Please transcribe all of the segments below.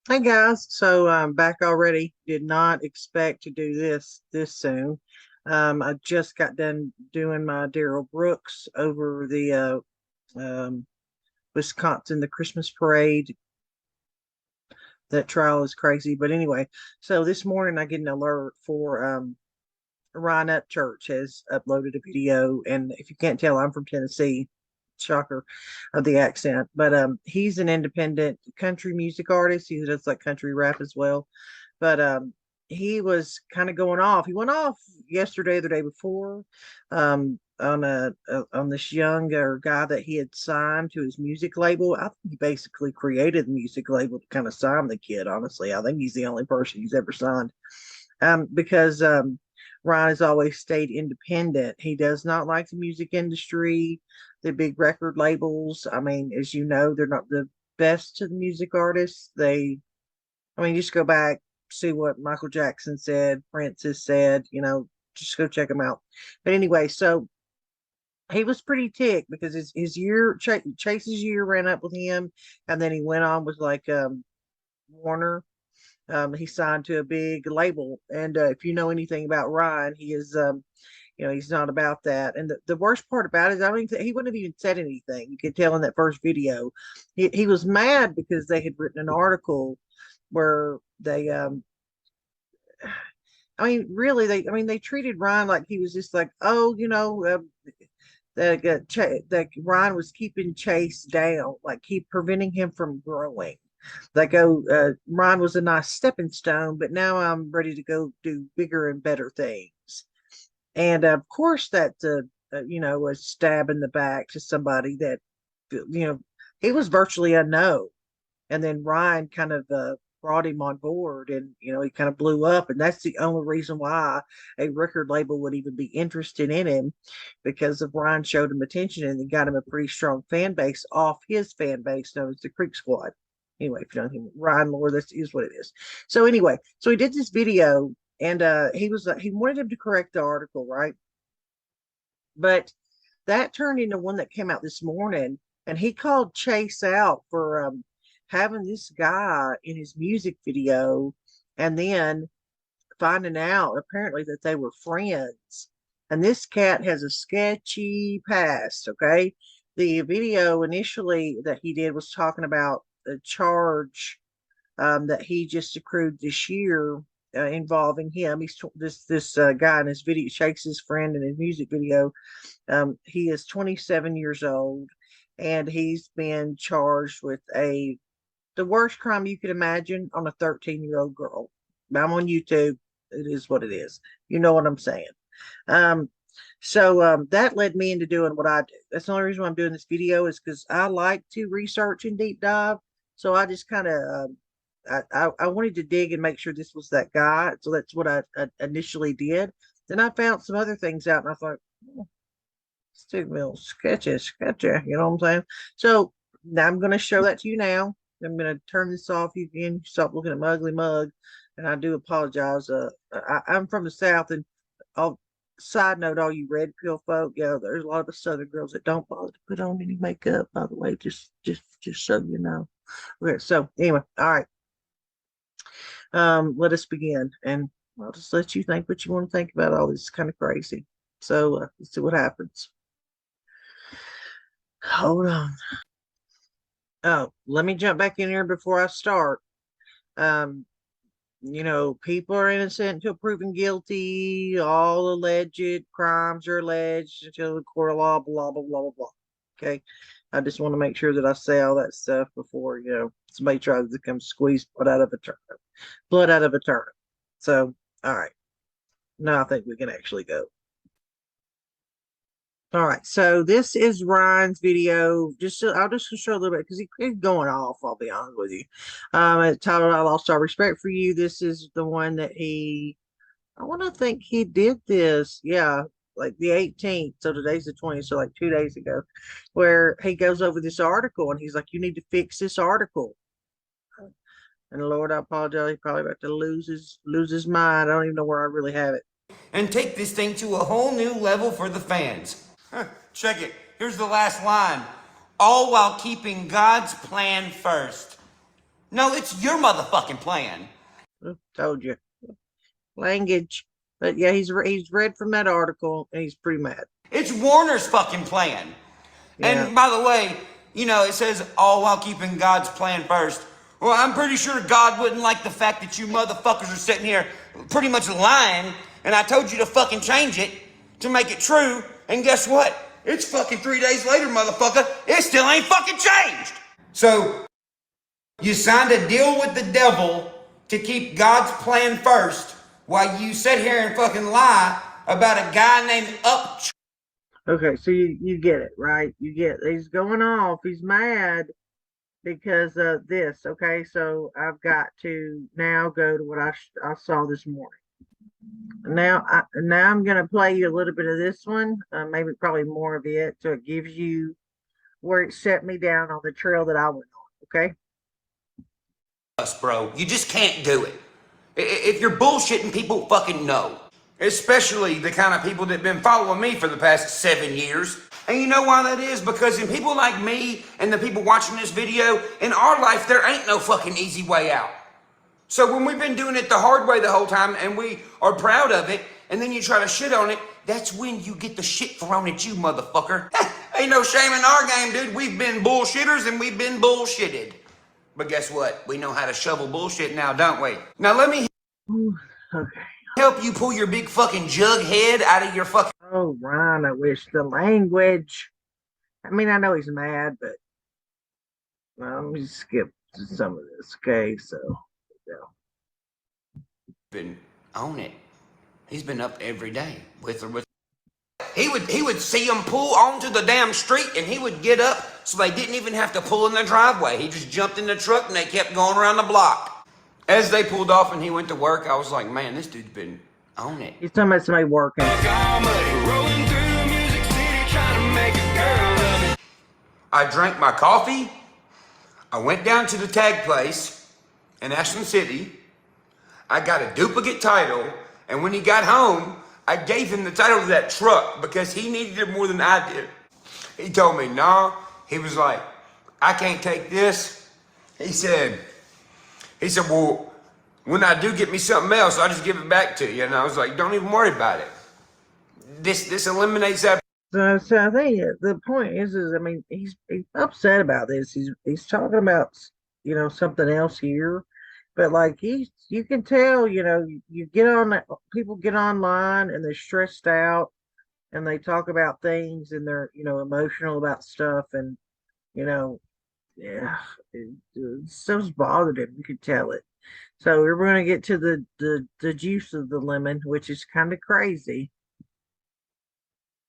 Hey guys, so I'm back already. Did not expect to do this soon. I just got done doing my Daryl Brooks over the Wisconsin, the Christmas parade. That trial is crazy, but anyway, so this morning I get an alert for Ryan Upchurch has uploaded a video, and if you can't tell, I'm from Tennessee. Shocker of the accent, but he's an independent country music artist. He does like country rap as well, but he was kind of going off. He went off yesterday, the day before, on this younger guy that he had signed to his music label. I think he basically created the music label to kind of sign the kid. Honestly, I think he's the only person he's ever signed, because Ryan has always stayed independent. He does not like the music industry, the big record labels. I mean, as you know, they're not the best to the music artists. I mean, just go back, see what Michael Jackson said, Prince has said, just go check them out. But anyway, so he was pretty ticked because his year, Chase's year ran up with him, and then he went on with like Warner. He signed to a big label, and if you know anything about Ryan, he is, he's not about that. And the worst part about it is, I don't even he wouldn't have even said anything. You could tell in that first video, he was mad because they had written an article where they, I mean, really, they treated Ryan like he was just like, oh, that Ryan was keeping Chase down, like keep preventing him from growing. Like, oh, Ryan was a nice stepping stone, but now I'm ready to go do bigger and better things. And of course, that's a stab in the back to somebody that, he was virtually unknown. And then Ryan kind of brought him on board, and he kind of blew up, and that's the only reason why a record label would even be interested in him, because of Ryan showed him attention and got him a pretty strong fan base off his fan base known as the Creek Squad. Anyway, if you don't know Ryan Lord, that is what it is. So anyway, so he did this video, and he wanted him to correct the article, right? But that turned into one that came out this morning, and he called Chase out for having this guy in his music video, and then finding out apparently that they were friends. And this cat has a sketchy past. Okay, the video initially that he did was talking about a charge that he just accrued this year, involving him. He's this guy in his video, Shakes his friend in his music video. He is 27 years old, and he's been charged with the worst crime you could imagine on a 13-year-old girl. I'm on YouTube. It is what it is. You know what I'm saying. Um, so that led me into doing what I do. That's the only reason why I'm doing this video, is because I like to research and deep dive. So I just kind of I wanted to dig and make sure this was that guy. So that's what I initially did. Then I found some other things out, and I thought, stick little sketchy, you know what I'm saying? So now I'm going to show that to you now. I'm going to turn this off. You can stop looking at my ugly mug, and I do apologize. I'm from the South, and I'll side note, all you red pill folk, yeah, there's a lot of the Southern girls that don't bother to put on any makeup. By the way, just so you know. Okay, so anyway, all right. Let us begin, and I'll just let you think what you want to think about all this. Kind of crazy. So let's see what happens. Hold on. Oh, let me jump back in here before I start. Um, people are innocent until proven guilty. All alleged crimes are alleged until the court of law, blah, blah, blah, blah, blah. Okay. I just want to make sure that I say all that stuff before, somebody tries to come squeeze blood out of a turnip. Blood out of a turnip. So, all right. Now I think we can actually go. All right, so this is Ryan's video. I'll just show a little bit because he's going off. I'll be honest with you. It's titled "I Lost All Respect for You." This is the one that I want to think he did this. Yeah, like the 18th. So today's the 20th. So like 2 days ago, where he goes over this article and he's like, "You need to fix this article." And Lord, I apologize. He's probably about to lose his mind. I don't even know where I really have it. And take this thing to a whole new level for the fans. Check it. Here's the last line. All while keeping God's plan first. No, it's your motherfucking plan. Told you. Language. But yeah, he's read from that article and he's pretty mad. It's Warner's fucking plan. Yeah. And by the way, you know, it says all while keeping God's plan first. Well, I'm pretty sure God wouldn't like the fact that you motherfuckers are sitting here pretty much lying, and I told you to fucking change it to make it true, and guess what? It's fucking 3 days later, motherfucker. It still ain't fucking changed. So, you signed a deal with the devil to keep God's plan first while you sit here and fucking lie about a guy named Up. Okay, so you get it, right? You get he's going off. He's mad because of this. Okay, so I've got to now go to what I saw this morning. Now I'm gonna play you a little bit of this one, maybe probably more of it, so it gives you where it set me down on the trail that I went on. Okay. Us, bro. You just can't do it. If you're bullshitting, people fucking know. Especially the kind of people that have been following me for the past 7 years. And you know why that is? Because in people like me and the people watching this video, in our life, there ain't no fucking easy way out. So when we've been doing it the hard way the whole time and we are proud of it, and then you try to shit on it, that's when you get the shit thrown at you, motherfucker. Ain't no shame in our game, dude. We've been bullshitters and we've been bullshitted. But guess what? We know how to shovel bullshit now, don't we? Now let me Okay. help you pull your big fucking jug head out of your fucking... Oh, Ron, I wish the language. I mean, I know he's mad, but let me skip some of this. Okay, so yeah. Been on it. He's been up every day with or with. He would see them pull onto the damn street and he would get up so they didn't even have to pull in the driveway. He just jumped in the truck and they kept going around the block. As they pulled off and he went to work, I was like, man, this dude's been on it. He's talking about somebody working. I drank my coffee. I went down to the tag place in Ashland City. I got a duplicate title. And when he got home, I gave him the title of that truck because he needed it more than I did. He told me, no. He was like, I can't take this. He said, well, when I do get me something else, I'll just give it back to you. And I was like, don't even worry about it. This eliminates that. So I think the point is I mean, he's upset about this. He's talking about, something else here, but like you can tell, you get on people get online and they're stressed out and they talk about things and they're, emotional about stuff and, yeah, stuff's bothered him. You could tell it. So we're going to get to the juice of the lemon, which is kind of crazy.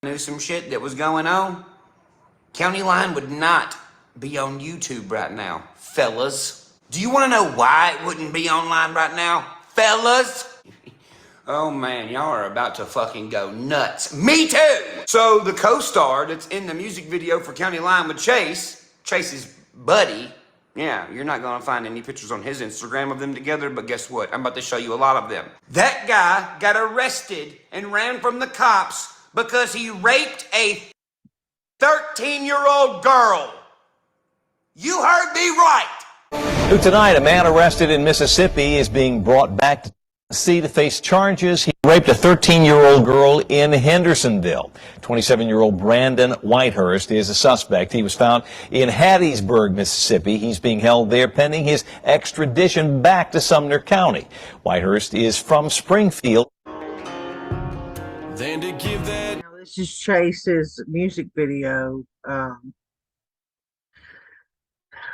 Knew some shit that was going on. County Line would not be on YouTube right now, fellas. Do you want to know why it wouldn't be online right now, fellas? Oh man, y'all are about to fucking go nuts. Me too! So the co-star that's in the music video for County Line with Chase's buddy, yeah, you're not gonna find any pictures on his Instagram of them together, but guess what? I'm about to show you a lot of them. That guy got arrested and ran from the cops because he raped a 13-year-old girl. You heard me right. New tonight, a man arrested in Mississippi is being brought back to Tennessee to face charges. He raped a 13-year-old girl in Hendersonville. 27-year-old Brandon Whitehurst is a suspect. He was found in Hattiesburg, Mississippi. He's being held there pending his extradition back to Sumner County. Whitehurst is from Springfield. Then to give that. Now, this is Chase's music video.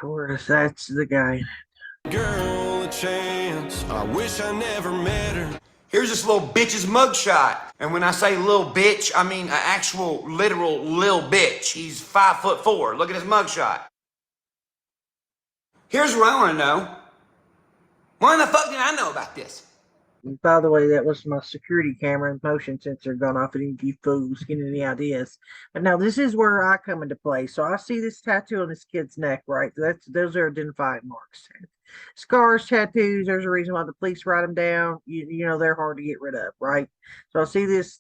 That's the guy. Girl, a chance. I wish I never met her. Here's this little bitch's mugshot. And when I say little bitch, I mean an actual, literal little bitch. He's 5'4". Look at his mugshot. Here's what I want to know. Why in the fuck did I know about this? By the way, that was my security camera and motion sensor gone off. Any of you fools getting any ideas? But now this is where I come into play. So I see this tattoo on this kid's neck, right? Those are identifying marks. Scars, tattoos. There's a reason why the police write them down. You know they're hard to get rid of, right? So I see this.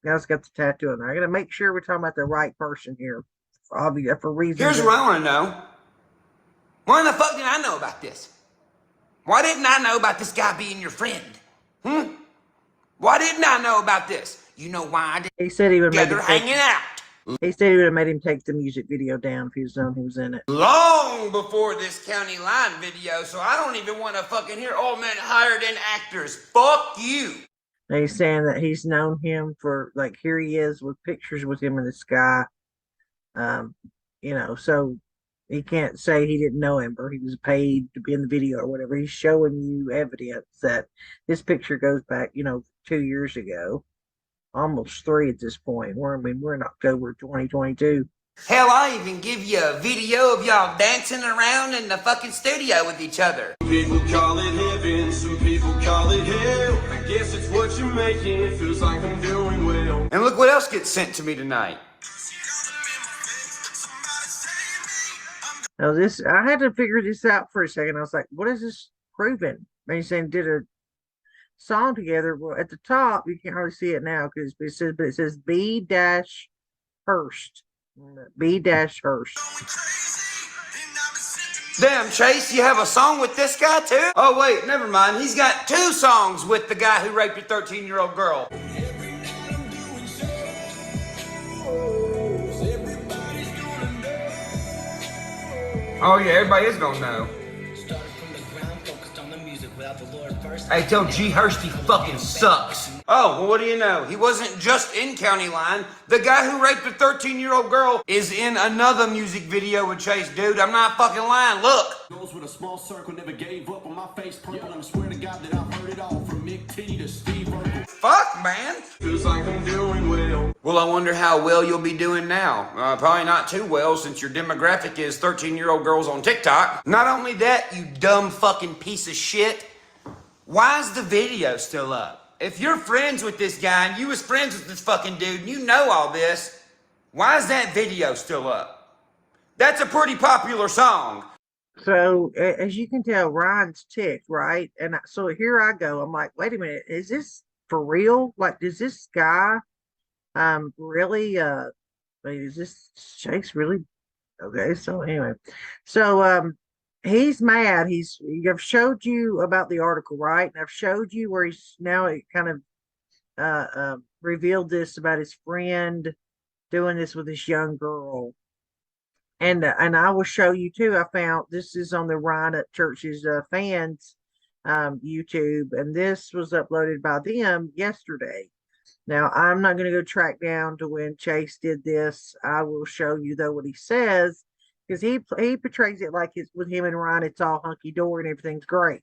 Now it's got the tattoo on there. I got to make sure we're talking about the right person here, for reasons. Here's what I want to know. Why in the fuck did I know about this? Why didn't I know about this guy being your friend? Why didn't I know about this? You know why I didn't? He said he would make Together him take, hanging out. he said he would have made him take the music video down if he was known he was in it. Long before this county line video, so I don't even want to fucking hear old men hired in actors. Fuck you. And he's saying that he's known him for, like, here he is with pictures with him in the sky. So he can't say he didn't know him or he was paid to be in the video or whatever. He's showing you evidence that this picture goes back, 2 years ago, almost 3 at this point. We're in October 2022. Hell, I even give you a video of y'all dancing around in the fucking studio with each other. People call it heaven, some people call it hell. I guess it's what you're making, it feels like I'm doing well. And look what else gets sent to me tonight. Now I had to figure this out for a second. I was like, what is this proving? And he's saying did a song together. Well, at the top, you can't really see it now because it says B dash Hurst. B dash Hurst. Damn, Chase, you have a song with this guy too? Oh, wait, never mind. He's got 2 songs with the guy who raped your 13-year-old girl. Oh, yeah, everybody is gonna know. Hey, tell G. Hurst he fucking sucks. Oh, well, what do you know? He wasn't just in County Line. The guy who raped a 13-year-old girl is in another music video with Chase, dude. I'm not fucking lying. Look. Those with a small circle never gave up on my face purple. I swear to God that I've heard it all from Mick T to Steve Urkel. Fuck, man. Feels like I'm doing well. Well, I wonder how well you'll be doing now. Probably not too well since your demographic is 13-year-old girls on TikTok. Not only that, you dumb fucking piece of shit. Why is the video still up? If you're friends with this guy and you was friends with this fucking dude and you know all this, why is that video still up? That's a pretty popular song. So as you can tell, Ryan's ticked, right? And so here I go. I'm like, wait a minute, is this for real? Like, does this guy really is this Chase really okay? So anyway, so he's mad. I've showed you about the article, right? And I've showed you where he's now it kind of revealed this about his friend doing this with this young girl. And I will show you too. I found this is on the Ryan at Church's fans YouTube, and this was uploaded by them yesterday. Now I'm not going to go track down to when Chase did this. I will show you though what he says, because he portrays it like it's with him and Ryan. It's all hunky dory and everything's great.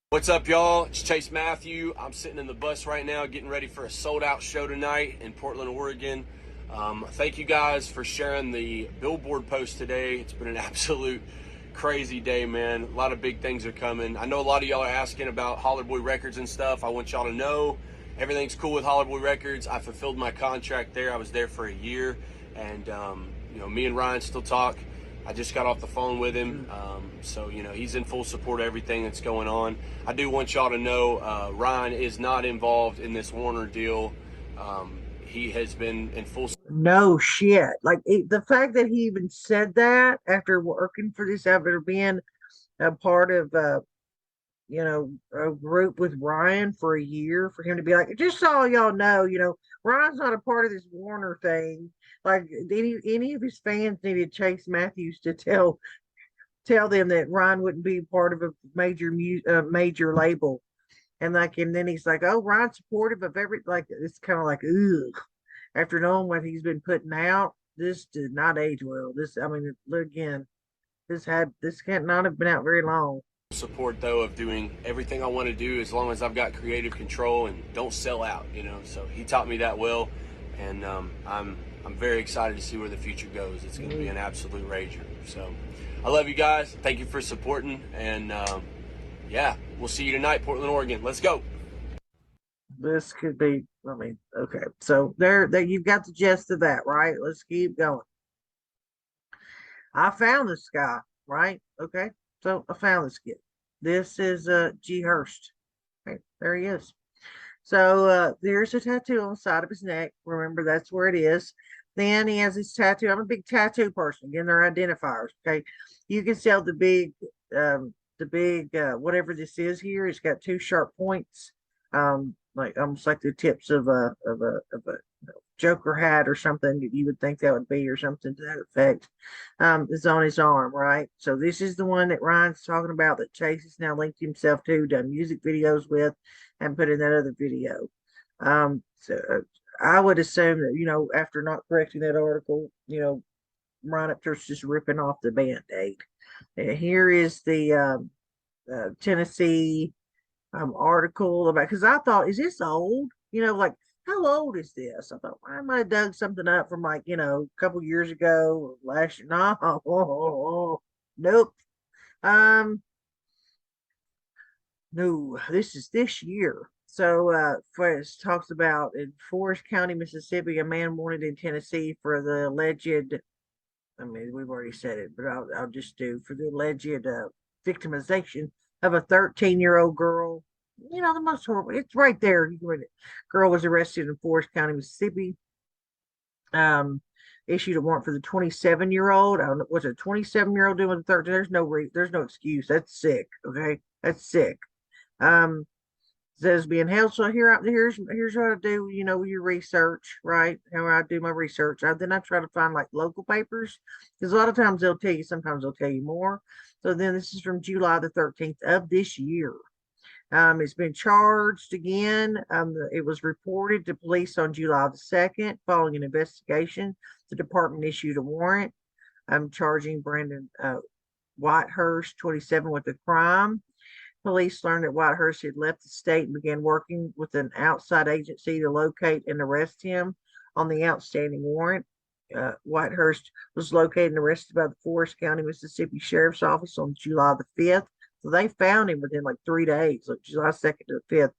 What's up, y'all? It's Chase Matthew. I'm sitting in the bus right now getting ready for a sold-out show tonight in Portland, Oregon. Thank you guys for sharing the billboard post today. It's been an absolute crazy day, man. A lot of big things are coming. I know a lot of y'all are asking about Holler Boy Records and stuff. I want y'all to know everything's cool with Holler Boy Records. I fulfilled my contract there. I was there for a year, and me and Ryan still talk. I just got off the phone with him, so he's in full support of everything that's going on. I do want y'all to know Ryan is not involved in this Warner deal. He has been in full. No shit. Like the fact that he even said that after working for this, after being a part of a group with Ryan for a year, for him to be like, just so y'all know, Ryan's not a part of this Warner thing. Like any of his fans needed Chase Matthews to tell them that Ryan wouldn't be part of a major label. And then he's like, oh, Ryan's supportive of it's kind of like, ugh. After knowing what he's been putting out, this did not age well. This can't not have been out very long. Support though of doing everything I want to do as long as I've got creative control and don't sell out, So he taught me that well, and I'm very excited to see where the future goes. It's going to be an absolute rager. So I love you guys. Thank you for supporting, and we'll see you tonight, Portland, Oregon. Let's go. This could be, okay. So there you've got the gist of that, right? Let's keep going. I found this guy, right? Okay. So I found this kid. This is G. Hurst. Okay, there he is. So there's a tattoo on the side of his neck. Remember, that's where it is. Then he has his tattoo. I'm a big tattoo person. Again, they're identifiers. Okay. You can sell the big the big whatever this is here. It's got two sharp points, like almost like the tips of a Joker hat or something that you would think that would be, or something to that effect. Is on his arm, right? So this is the one that Ryan's talking about that Chase has now linked himself to, done music videos with, and put in that other video. So I would assume that, after not correcting that article, Ryan Upchurch just ripping off the Band-Aid. And here is the Tennessee article about, because I thought, is this old? Like, how old is this? I thought, I might have dug something up from like, a couple years ago or last year. No, nope. No, this is this year. So, it talks about in Forest County, Mississippi, a man wanted in Tennessee for the alleged, I mean, we've already said it, but I'll just do for the alleged victimization of a 13-year-old girl. The most horrible. It's right there. You can read it. Girl was arrested in Forest County, Mississippi. Issued a warrant for the 27-year-old. I don't know, what's a 27-year-old doing with a 13? There's no excuse. That's sick. Okay, that's sick. Says being held. So here's what I do. Your research, right? How I do my research. Then I try to find like local papers, because a lot of times they'll tell you. Sometimes they'll tell you more. So then this is from July the 13th of this year. It's been charged again. It was reported to police on July the 2nd. Following an investigation, the department issued a warrant. Charging Brandon Whitehurst, 27, with the crime. Police learned that Whitehurst had left the state and began working with an outside agency to locate and arrest him on the outstanding warrant. Whitehurst was located and arrested by the Forest County, Mississippi Sheriff's Office on July the 5th. So they found him within like 3 days, like July 2nd to the 5th.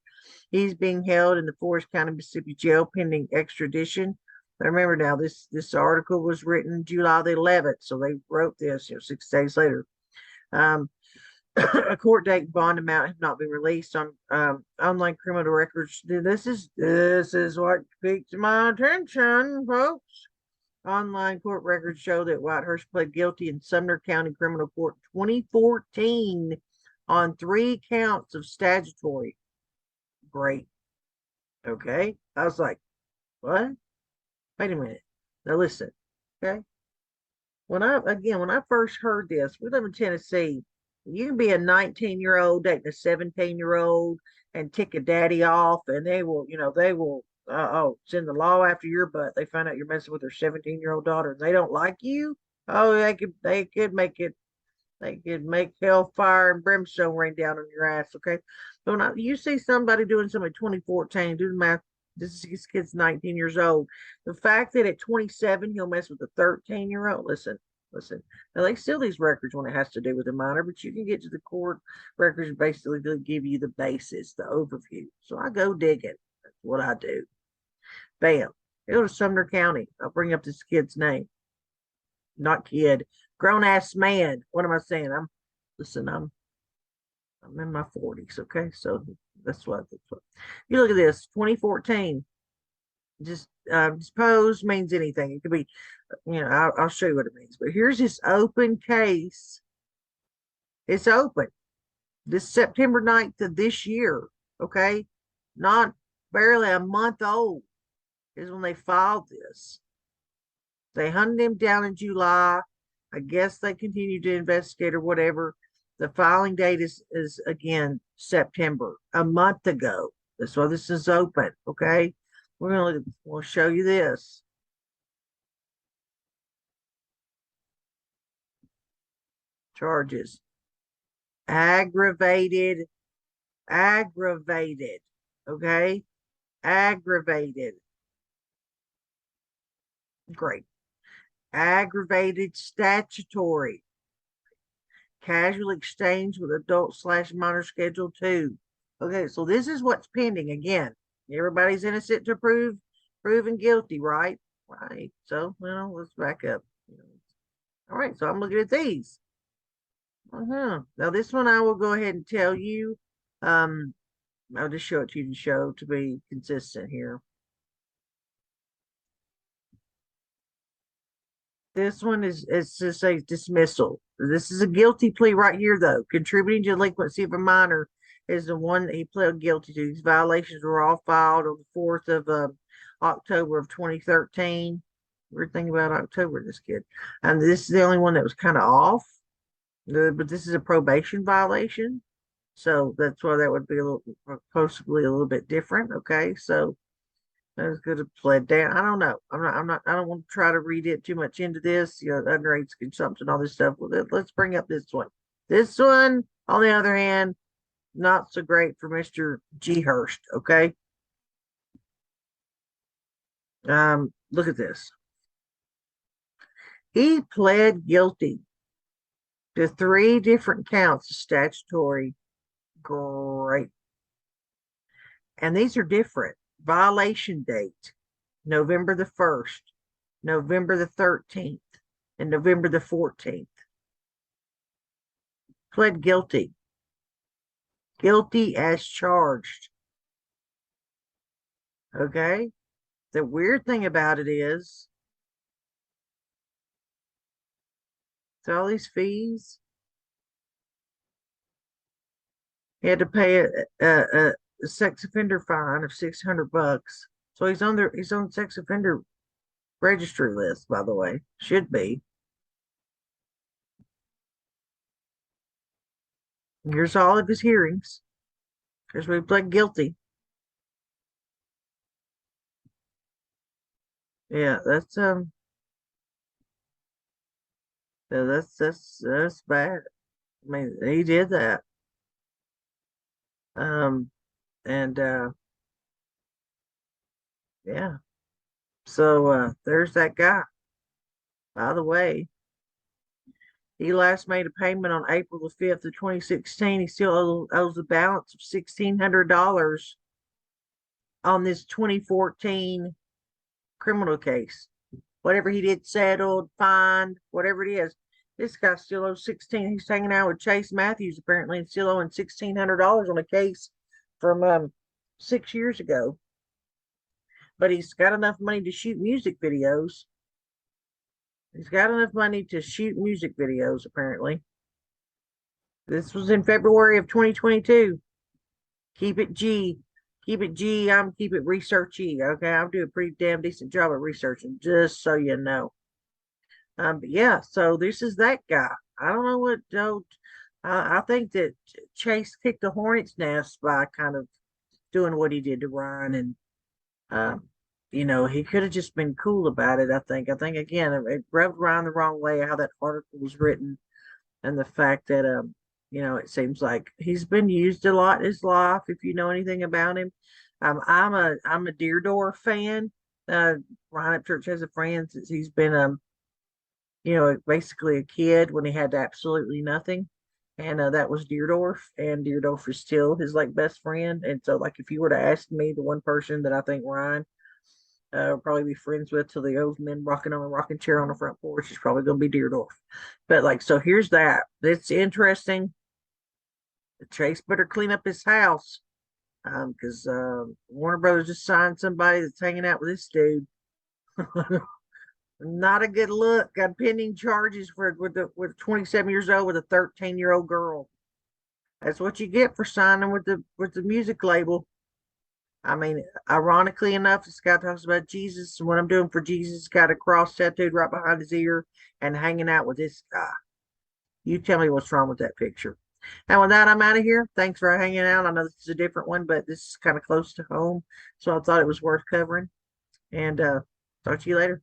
He's being held in the Forest County, Mississippi jail pending extradition. But remember now, this article was written July the 11th, so they wrote this 6 days later. A court date and bond amount have not been released on online criminal records. This is what piqued my attention, folks. Online court records show that Whitehurst pled guilty in Sumner County Criminal Court 2014 on 3 counts of statutory. Great. Okay. I was like, what? Wait a minute. Now listen. Okay. When I first heard this, we live in Tennessee. You can be a 19-year-old dating a 17-year-old and tick a daddy off, and they will send the law after your butt. They find out you're messing with their 17-year-old daughter and they don't like you. Oh, they could make hellfire and brimstone rain down on your ass. Okay. So when you see somebody doing something in 2014, do the math. This kid's 19 years old. The fact that at 27 he'll mess with a 13-year-old. Listen. Now they steal these records when it has to do with a minor, but you can get to the court records and basically they'll give you the basis, the overview. So I go digging. That's what I do. Bam. Go to Sumner County. I'll bring up this kid's name. Not kid. Grown ass man. What am I saying? I'm in my 40s. Okay. So that's what you look at this. 2014. Just disposed means anything. It could be, I'll show you what it means. But here's this open case. It's open. This September 9th of this year. Okay. Not barely a month old is when they filed this. They hunted him down in July. I guess they continued to investigate or whatever. The filing date is again September, a month ago. That's why this is open. Okay. We'll show you this. Charges. Aggravated. Okay. Aggravated. Great. Aggravated statutory. Casual exchange with adult/minor Schedule 2. Okay, so this is what's pending again. Everybody's innocent to proven guilty, right? Right. So, let's back up. All right, so I'm looking at these. Now this one I will go ahead and tell you. I'll just show it to you to be consistent here. This one is, it's just a dismissal. This is a guilty plea right here, though. Contributing to delinquency of a minor is the one that he pled guilty to. These violations were all filed on the 4th of October of 2013. Weird thing about October, this kid. And this is the only one that was kind of off. But this is a probation violation. So that's why that would be a little, possibly a little bit different. Okay. So I was going to pled down. I don't know. I don't want to try to read it too much into this, underage consumption, all this stuff. Well, let's bring up this one. This one, on the other hand, not so great for Mr. G. Hurst. Okay. Look at this. He pled guilty to 3 different counts of statutory rape. And these are different. Violation date, November the 1st, November the 13th, and November the 14th. Pled guilty. Guilty as charged. Okay? The weird thing about it is, so all these fees, he had to pay a sex offender fine of $600. So he's on sex offender registry list, by the way. Should be. Here's all of his hearings. Here's where he pled guilty. Yeah, that's that's bad. I mean, he did that. And yeah. So there's that guy. By the way, he last made a payment on April the 5th of 2016. He still owes a balance of $1,600 on this 2014 criminal case. Whatever he did settled, fined, whatever it is. This guy still owes 16. He's hanging out with Chase Matthews apparently and still owing $1,600 on a case from 6 years ago. But he's got enough money to shoot music videos. He's got enough money to shoot music videos, apparently. This was in February of 2022. Keep it G. Keep it G. I'm keep it researchy. Okay, I'm doing a pretty damn decent job at researching, just so you know. But yeah, so this is that guy. I don't know what. I think that Chase kicked the hornet's nest by kind of doing what he did to Ryan, and he could have just been cool about it. I think again, it rubbed Ryan the wrong way how that article was written, and the fact that it seems like he's been used a lot in his life. If you know anything about him, I'm a Deerdorf fan. Ryan Upchurch has a friend since he's been basically a kid when he had absolutely nothing. And that was Deerdorf, and Deerdorf is still his best friend. And so if you were to ask me the one person that I think Ryan will probably be friends with till the old men rocking on a rocking chair on the front porch is probably going to be Deerdorf. But so here's that. It's interesting. Chase better clean up his house because Warner Brothers just signed somebody that's hanging out with this dude. Not a good look. Got pending charges with 27 years old with a 13-year-old girl. That's what you get for signing with the music label. I mean, ironically enough, this guy talks about Jesus and what I'm doing for Jesus. Got a cross tattooed right behind his ear and hanging out with this guy. You tell me what's wrong with that picture. And with that, I'm out of here. Thanks for hanging out. I know this is a different one, but this is kind of close to home, so I thought it was worth covering. And talk to you later.